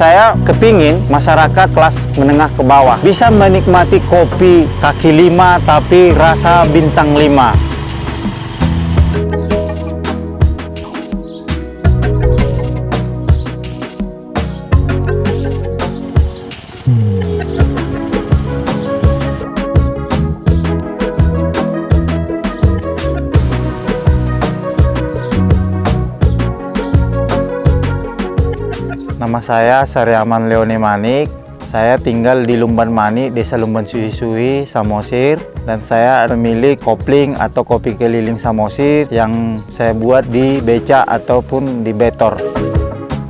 saya kepingin masyarakat kelas menengah ke bawah bisa menikmati kopi kaki lima tapi rasa bintang 5. Nama saya Saryaman Leone Manik. Saya tinggal di Lumban Manik, Desa Lumban Suhi-Suhi, Samosir. Dan saya memilih kopling atau kopi keliling Samosir yang saya buat di beca ataupun di betor.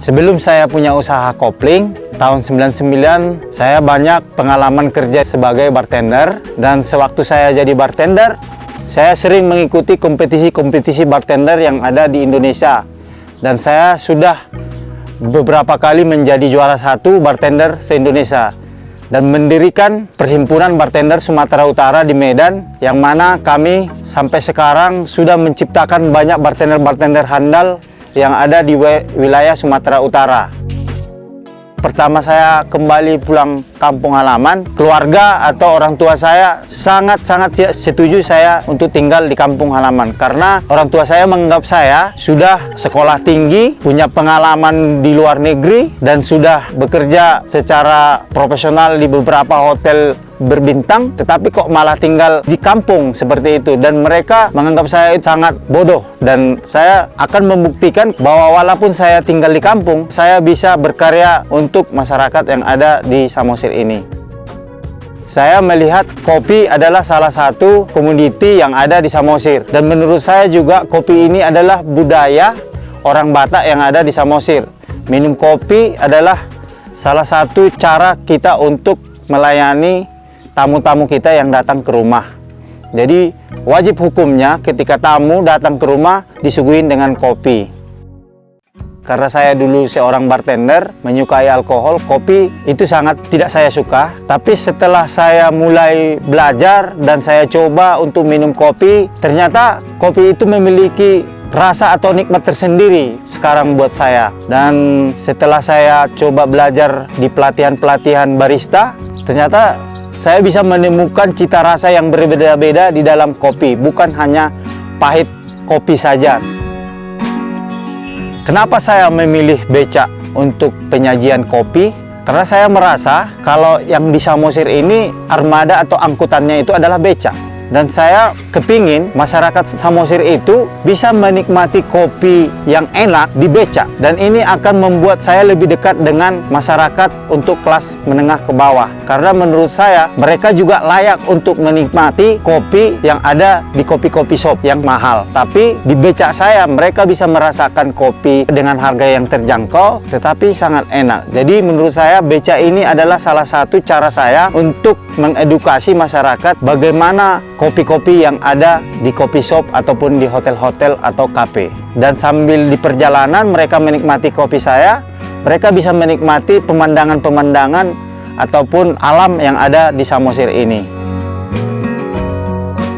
Sebelum saya punya usaha kopling, tahun 99 saya banyak pengalaman kerja sebagai bartender. Dan sewaktu saya jadi bartender, saya sering mengikuti kompetisi-kompetisi bartender yang ada di Indonesia. Dan saya sudah beberapa kali menjadi juara 1 bartender se-Indonesia dan mendirikan Perhimpunan Bartender Sumatera Utara di Medan, yang mana kami sampai sekarang sudah menciptakan banyak bartender-bartender handal yang ada di wilayah Sumatera Utara. Pertama saya kembali pulang kampung halaman, keluarga atau orang tua saya sangat-sangat setuju saya untuk tinggal di kampung halaman. Karena orang tua saya menganggap saya sudah sekolah tinggi, punya pengalaman di luar negeri, dan sudah bekerja secara profesional di beberapa hotel berbintang, tetapi kok malah tinggal di kampung seperti itu. Dan mereka menganggap saya sangat bodoh. Dan saya akan membuktikan bahwa walaupun saya tinggal di kampung, saya bisa berkarya untuk masyarakat yang ada di Samosir ini. Saya melihat kopi adalah salah satu komoditi yang ada di Samosir. Dan menurut saya juga kopi ini adalah budaya orang Batak yang ada di Samosir. Minum kopi adalah salah satu cara kita untuk melayani tamu-tamu kita yang datang ke rumah. Jadi wajib hukumnya ketika tamu datang ke rumah disuguhin dengan kopi. Karena saya dulu seorang bartender, menyukai alkohol, kopi itu sangat tidak saya suka. Tapi setelah saya mulai belajar dan saya coba untuk minum kopi, ternyata kopi itu memiliki rasa atau nikmat tersendiri sekarang buat saya. Dan setelah saya coba belajar di pelatihan-pelatihan barista, ternyata saya bisa menemukan cita rasa yang berbeda-beda di dalam kopi, bukan hanya pahit kopi saja. Kenapa saya memilih beca untuk penyajian kopi? Karena saya merasa kalau yang di Samosir ini armada atau angkutannya itu adalah beca. Dan saya kepingin masyarakat Samosir itu bisa menikmati kopi yang enak di beca. Dan ini akan membuat saya lebih dekat dengan masyarakat untuk kelas menengah ke bawah. Karena menurut saya mereka juga layak untuk menikmati kopi yang ada di kopi-kopi shop yang mahal. Tapi di beca saya mereka bisa merasakan kopi dengan harga yang terjangkau tetapi sangat enak. Jadi menurut saya beca ini adalah salah satu cara saya untuk mengedukasi masyarakat bagaimana kopi-kopi yang ada di kopi shop ataupun di hotel-hotel atau kafe. Dan sambil di perjalanan mereka menikmati kopi saya, mereka bisa menikmati pemandangan-pemandangan ataupun alam yang ada di Samosir ini.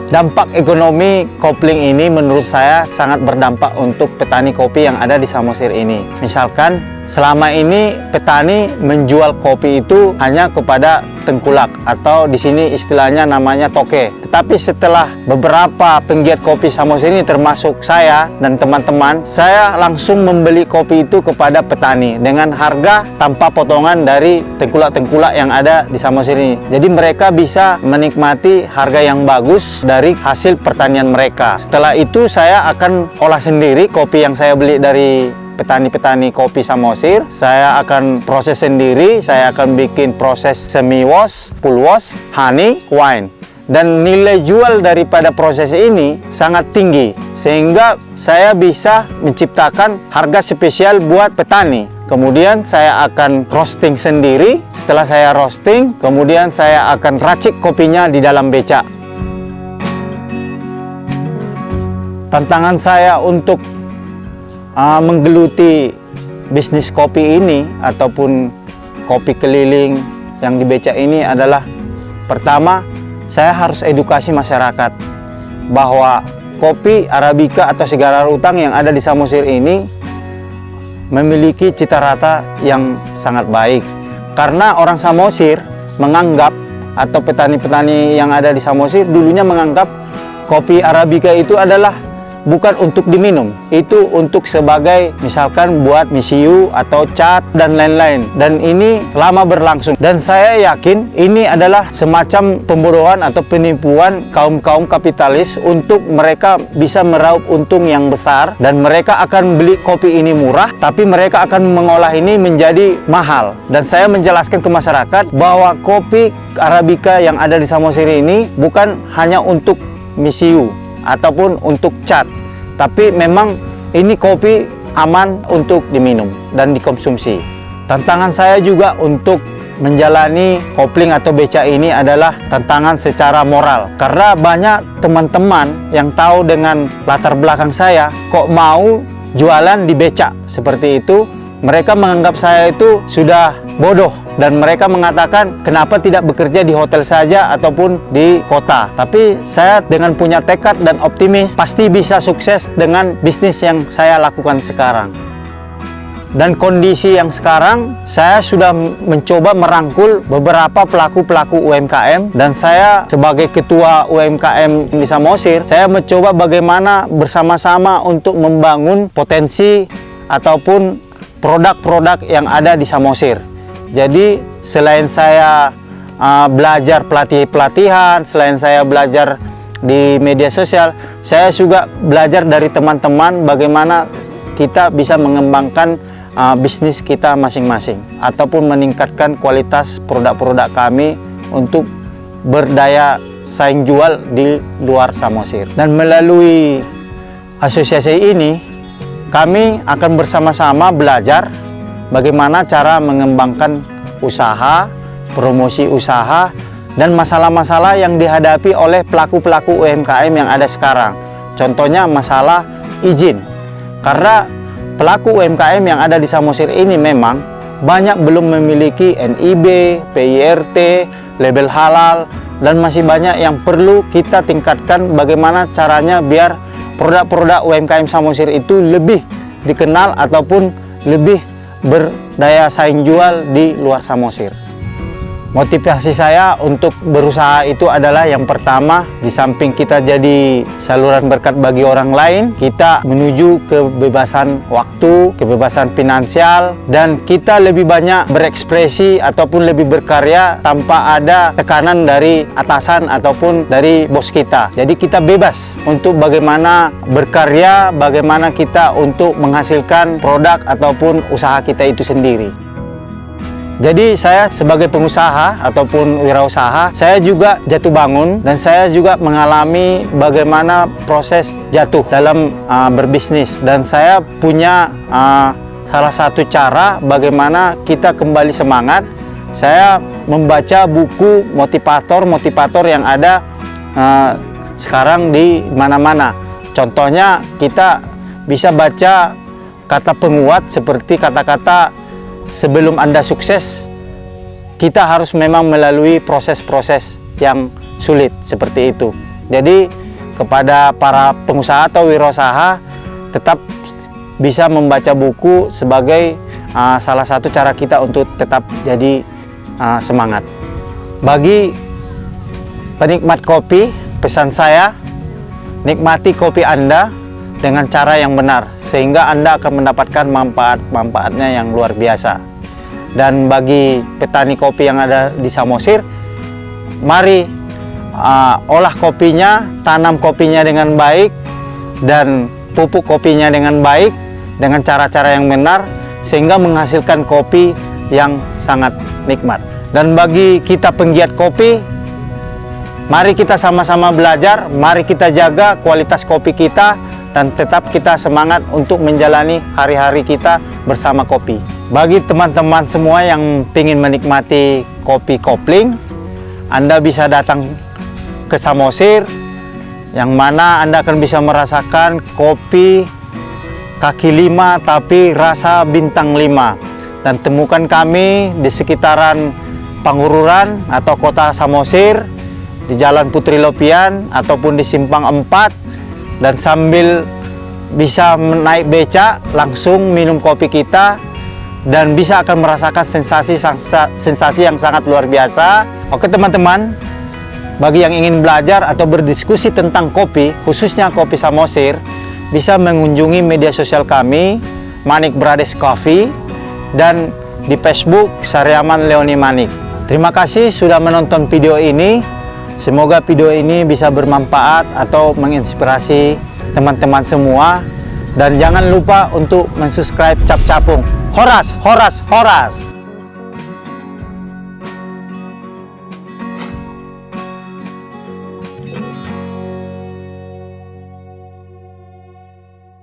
Dampak ekonomi kopling ini menurut saya sangat berdampak untuk petani kopi yang ada di Samosir ini. Misalkan selama ini petani menjual kopi itu hanya kepada tengkulak atau di sini istilahnya namanya toke. Tetapi setelah beberapa penggiat kopi Samosir ini termasuk saya dan teman-teman, saya langsung membeli kopi itu kepada petani dengan harga tanpa potongan dari tengkulak-tengkulak yang ada di Samosir ini. Jadi mereka bisa menikmati harga yang bagus dari hasil pertanian mereka. Setelah itu saya akan olah sendiri kopi yang saya beli dari petani-petani kopi Samosir. Saya akan proses sendiri, saya akan bikin proses semi wash, full wash, honey, wine. Dan nilai jual daripada proses ini sangat tinggi, sehingga saya bisa menciptakan harga spesial buat petani. Kemudian saya akan roasting sendiri. Setelah saya roasting, kemudian saya akan racik kopinya di dalam beca. Tantangan saya untuk menggeluti bisnis kopi ini ataupun kopi keliling yang di beca ini adalah, pertama, saya harus edukasi masyarakat bahwa kopi Arabica atau Sigara Rutang yang ada di Samosir ini memiliki cita rasa yang sangat baik. Karena orang Samosir menganggap, atau petani-petani yang ada di Samosir dulunya menganggap kopi Arabica itu adalah bukan untuk diminum, itu untuk sebagai misalkan buat misiu atau cat dan lain-lain. Dan ini lama berlangsung, dan saya yakin ini adalah semacam pembodohan atau penipuan kaum-kaum kapitalis untuk mereka bisa meraup untung yang besar, dan mereka akan beli kopi ini murah tapi mereka akan mengolah ini menjadi mahal. Dan saya menjelaskan ke masyarakat bahwa kopi Arabica yang ada di Samosir ini bukan hanya untuk misiu ataupun untuk cat, tapi memang ini kopi aman untuk diminum dan dikonsumsi. Tantangan saya juga untuk menjalani kopling atau beca ini adalah tantangan secara moral, karena banyak teman-teman yang tahu dengan latar belakang saya kok mau jualan di beca seperti itu. Mereka menganggap saya itu sudah bodoh, dan mereka mengatakan kenapa tidak bekerja di hotel saja ataupun di kota. Tapi saya dengan punya tekad dan optimis pasti bisa sukses dengan bisnis yang saya lakukan sekarang. Dan kondisi yang sekarang, saya sudah mencoba merangkul beberapa pelaku-pelaku UMKM, dan saya sebagai ketua UMKM di Samosir, saya mencoba bagaimana bersama-sama untuk membangun potensi ataupun produk-produk yang ada di Samosir. Jadi selain saya belajar pelatihan, selain saya belajar di media sosial, saya juga belajar dari teman-teman bagaimana kita bisa mengembangkan bisnis kita masing-masing, ataupun meningkatkan kualitas produk-produk kami untuk berdaya saing jual di luar Samosir. Dan melalui asosiasi ini, kami akan bersama-sama belajar bagaimana cara mengembangkan usaha, promosi usaha, dan masalah-masalah yang dihadapi oleh pelaku-pelaku UMKM yang ada sekarang. Contohnya masalah izin. Karena pelaku UMKM yang ada di Samosir ini memang banyak belum memiliki NIB, PIRT, label halal, dan masih banyak yang perlu kita tingkatkan bagaimana caranya biar produk-produk UMKM Samosir itu lebih dikenal ataupun lebih berdaya saing jual di luar Samosir. Motivasi saya untuk berusaha itu adalah yang pertama, di samping kita jadi saluran berkat bagi orang lain, kita menuju kebebasan waktu, kebebasan finansial, dan kita lebih banyak berekspresi ataupun lebih berkarya tanpa ada tekanan dari atasan ataupun dari bos kita. Jadi kita bebas untuk bagaimana berkarya, bagaimana kita untuk menghasilkan produk ataupun usaha kita itu sendiri. Jadi saya sebagai pengusaha ataupun wirausaha, saya juga jatuh bangun, dan saya juga mengalami bagaimana proses jatuh dalam berbisnis. Dan saya punya salah satu cara bagaimana kita kembali semangat. Saya membaca buku motivator yang ada sekarang di mana-mana. Contohnya kita bisa baca kata penguat seperti kata-kata, sebelum Anda sukses, kita harus memang melalui proses-proses yang sulit seperti itu. Jadi kepada para pengusaha atau wirausaha, tetap bisa membaca buku sebagai salah satu cara kita untuk tetap jadi semangat. Bagi penikmat kopi, pesan saya, nikmati kopi Anda dengan cara yang benar, sehingga Anda akan mendapatkan manfaatnya yang luar biasa. Dan bagi petani kopi yang ada di Samosir, mari olah kopinya, tanam kopinya dengan baik, dan pupuk kopinya dengan baik, dengan cara-cara yang benar, sehingga menghasilkan kopi yang sangat nikmat. Dan bagi kita penggiat kopi, mari kita sama-sama belajar, mari kita jaga kualitas kopi kita, dan tetap kita semangat untuk menjalani hari-hari kita bersama kopi. Bagi teman-teman semua yang ingin menikmati kopi kopling, Anda bisa datang ke Samosir, yang mana Anda akan bisa merasakan kopi kaki 5 tapi rasa bintang 5. Dan temukan kami di sekitaran Pangururan atau kota Samosir, di Jalan Putri Lopian ataupun di Simpang 4. Dan sambil bisa naik beca, langsung minum kopi kita, dan bisa akan merasakan sensasi yang sangat luar biasa. Oke teman-teman, bagi yang ingin belajar atau berdiskusi tentang kopi, khususnya kopi Samosir, bisa mengunjungi media sosial kami, Manik Brothers Coffee, dan di Facebook Saryaman Leoni Manik. Terima kasih sudah menonton video ini. Semoga video ini bisa bermanfaat atau menginspirasi teman-teman semua. Dan jangan lupa untuk mensubscribe Cap Capung. Horas, horas, horas!